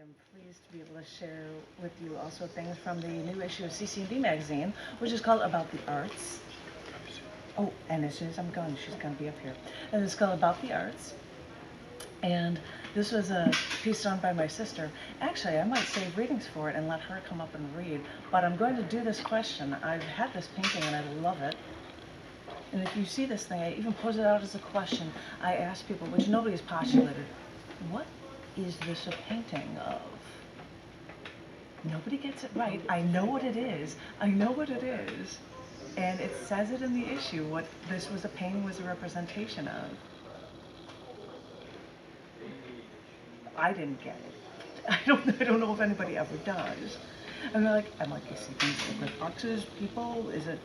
am pleased to be able to share with you also things from the new issue of cc&d magazine, which is called About the Arts. Oh, and as soon as I'm gone, she's going to be up here. And it's called About the Arts. And this was a piece done by my sister. Actually, I might save readings for it and let her come up and read. But I'm going to do this question. I've had this painting and I love it. And if you see this thing, I even pose it out as a question. I ask people, which nobody has postulated, what is this a painting of? Nobody gets it right. I know what it is. I know what it is. And it says it in the issue, what this was a painting was a representation of. I didn't get it. I don't know if anybody ever does. And they're like, you see things like boxes, people, is it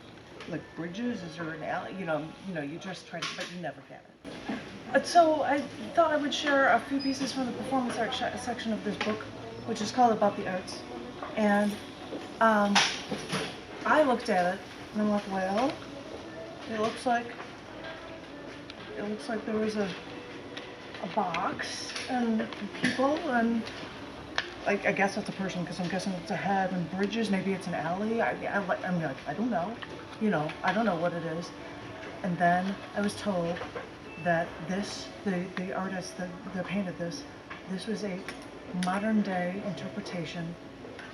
like bridges, is there an alley? You know, you just try to, but you never get it. So I thought I would share a few pieces from the performance art section of this book, which is called About the Arts. And I looked at it and I'm like, well, it looks like there was a box and people, and I guess that's a person because I'm guessing it's a head, and bridges, maybe it's an alley. I'm like, I don't know, I don't know what it is. And then I was told that the artist that painted this was a modern day interpretation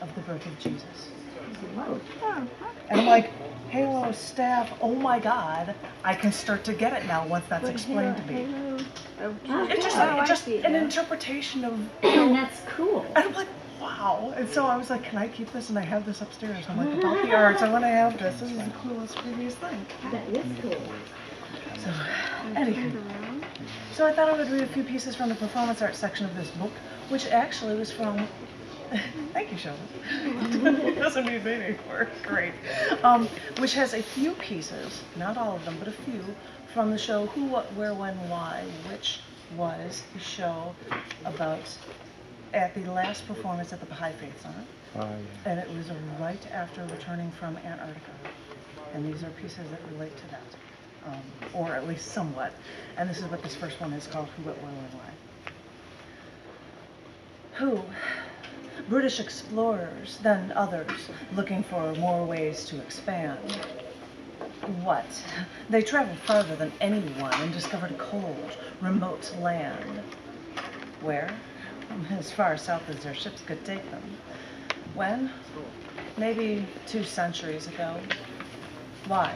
of the birth of Jesus. And I'm like, Halo staff, oh my God, I can start to get it now once that's explained to me. It's just an interpretation of, And that's cool. And I'm like, wow. And so I was like, can I keep this? And I have this upstairs. I'm like, About the Arts, I want to have this. This is the coolest previous thing. That is cool. So, anyway. So I thought I would read a few pieces from the performance art section of this book, which actually was from, thank you, Sheldon. Doesn't need me anymore. Great. Which has a few pieces, not all of them, but a few, from the show Who, What, Where, When, Why, which was a show about at the last performance at the Baha'i Faith Center. Yeah. And it was right after returning from Antarctica. And these are pieces that relate to that. Or at least somewhat. And this is what this first one is called, Who, What, Where, When, Why. Who? British explorers, then others, looking for more ways to expand. What? They traveled farther than anyone and discovered a cold, remote land. Where? As far south as their ships could take them. When? Maybe 2 centuries ago. Why?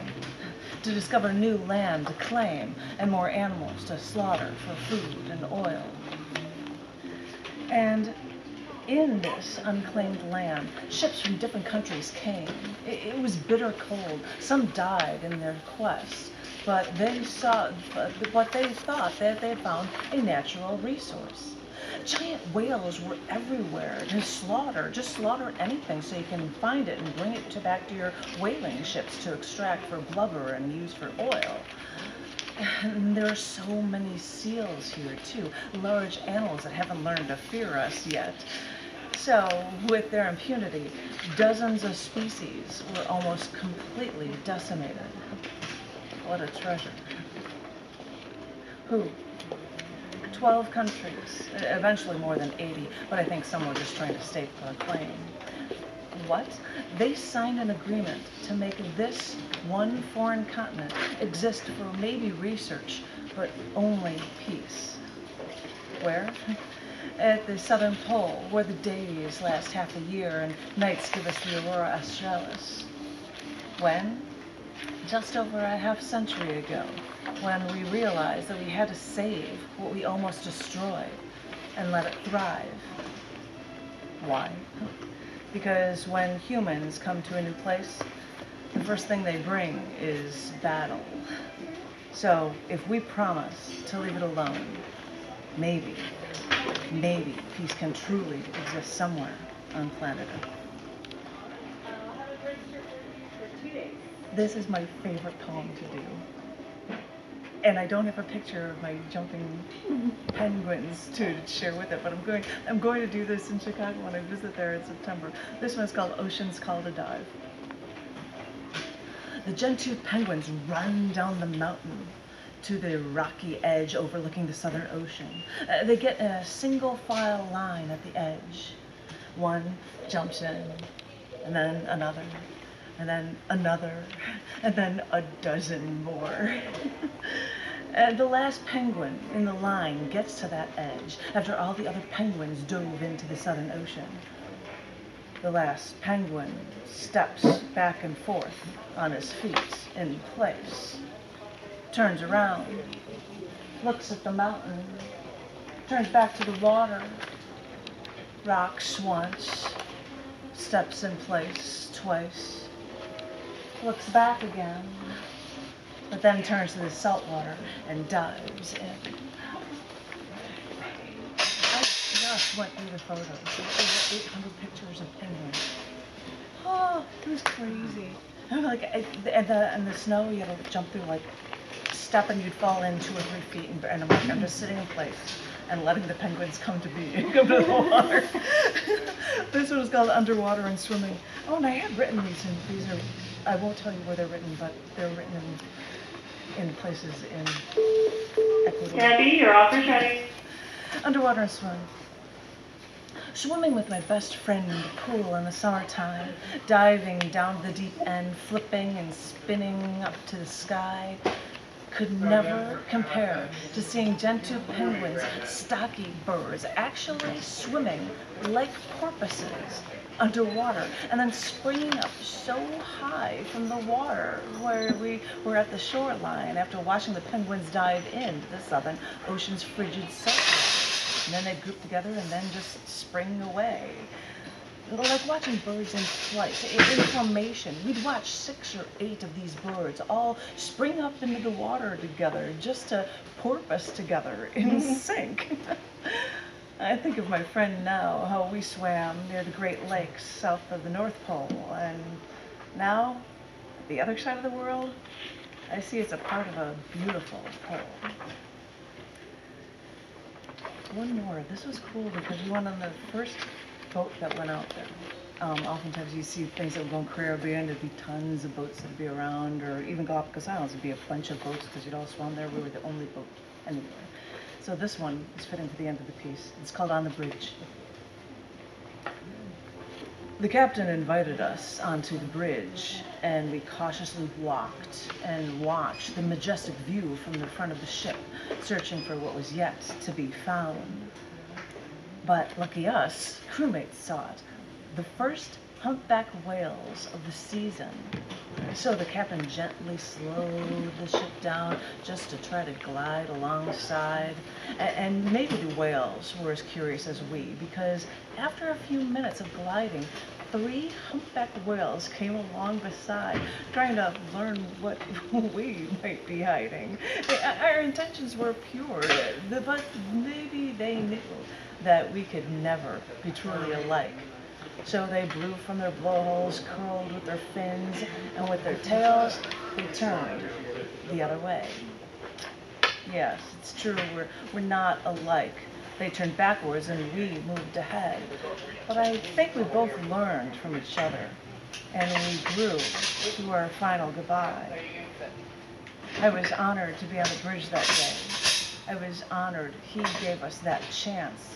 To discover new land to claim and more animals to slaughter for food and oil. And in this unclaimed land, ships from different countries came. It was bitter cold. Some died in their quest, but they saw what they thought that they had found a natural resource. Giant whales were everywhere. Just slaughter anything so you can find it and bring it back to your whaling ships to extract for blubber and use for oil. And there are so many seals here too, large animals that haven't learned to fear us yet. So, with their impunity, dozens of species were almost completely decimated. What a treasure. Who? 12 countries, eventually more than 80, but I think some were just trying to stake their claim. What? They signed an agreement to make this one foreign continent exist for maybe research, but only peace. Where? At the southern pole, where the days last half a year and nights give us the aurora australis. When? Just over a half century ago, when we realized that we had to save what we almost destroyed and let it thrive. Why? Because when humans come to a new place, the first thing they bring is battle. So if we promise to leave it alone, maybe peace can truly exist somewhere on planet Earth. This is my favorite poem to do. And I don't have a picture of my jumping penguins to share with it, but I'm going to do this in Chicago when I visit there in September. This one's called Ocean's Call to Dive. The gentoo penguins run down the mountain to the rocky edge overlooking the Southern Ocean. They get in a single file line at the edge. One jumps in, and then another, and then another, and then a dozen more. And the last penguin in the line gets to that edge after all the other penguins dove into the Southern Ocean. The last penguin steps back and forth on his feet in place, turns around, looks at the mountain, turns back to the water, rocks once, steps in place twice, looks back again, but then turns to the salt water and dives in. I just went through the photos. There were 800 pictures of penguins. Oh, it was crazy. I'm like, in the snow, you had to jump through, like, step and you'd fall in 2 or 3 feet, and I'm like, I'm just sitting in place and letting the penguins come to be, come to the water. This one was called Underwater and Swimming. Oh, and I had written these, and these are, I won't tell you where they're written, but they're written in places in Ecuador. Debbie, your offer's ready. Underwater and Swimming. Swimming with my best friend in the pool in the summertime, diving down to the deep end, flipping and spinning up to the sky, could never compare to seeing gentoo penguins, stocky birds, actually swimming like porpoises underwater and then springing up so high from the water where we were at the shoreline after watching the penguins dive into the Southern Ocean's frigid saltwater. And then they'd group together and then just spring away. Like watching birds in flight, in formation. We'd watch 6 or 8 of these birds all spring up into the water together just to porpoise together in sync. I think of my friend now, how we swam near the Great Lakes south of the North Pole, and now, the other side of the world, I see it's a part of a beautiful pole. One more. This was cool because we went on the first boat that went out there. Oftentimes you see things that would go in Caribbean, there'd be tons of boats that'd be around, or even Galapagos Islands would be a bunch of boats because you'd all swam there. We were the only boat anywhere. So this one is fitting to the end of the piece. It's called On the Bridge. The captain invited us onto the bridge, and we cautiously walked and watched the majestic view from the front of the ship, searching for what was yet to be found. But lucky us, crewmates saw it. The first humpback whales of the season. So the captain gently slowed the ship down just to try to glide alongside. And maybe the whales were as curious as we, because after a few minutes of gliding, 3 humpback whales came along beside, trying to learn what we might be hiding. Our intentions were pure, but maybe they knew that we could never be truly alike. So they blew from their blowholes, curled with their fins, and with their tails, they turned the other way. Yes, it's true, we're not alike. They turned backwards and we moved ahead. But I think we both learned from each other, and we grew to our final goodbye. I was honored to be on the bridge that day. I was honored he gave us that chance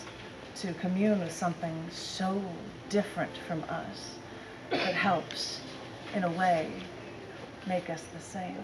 to commune with something so different from us that helps, in a way, make us the same.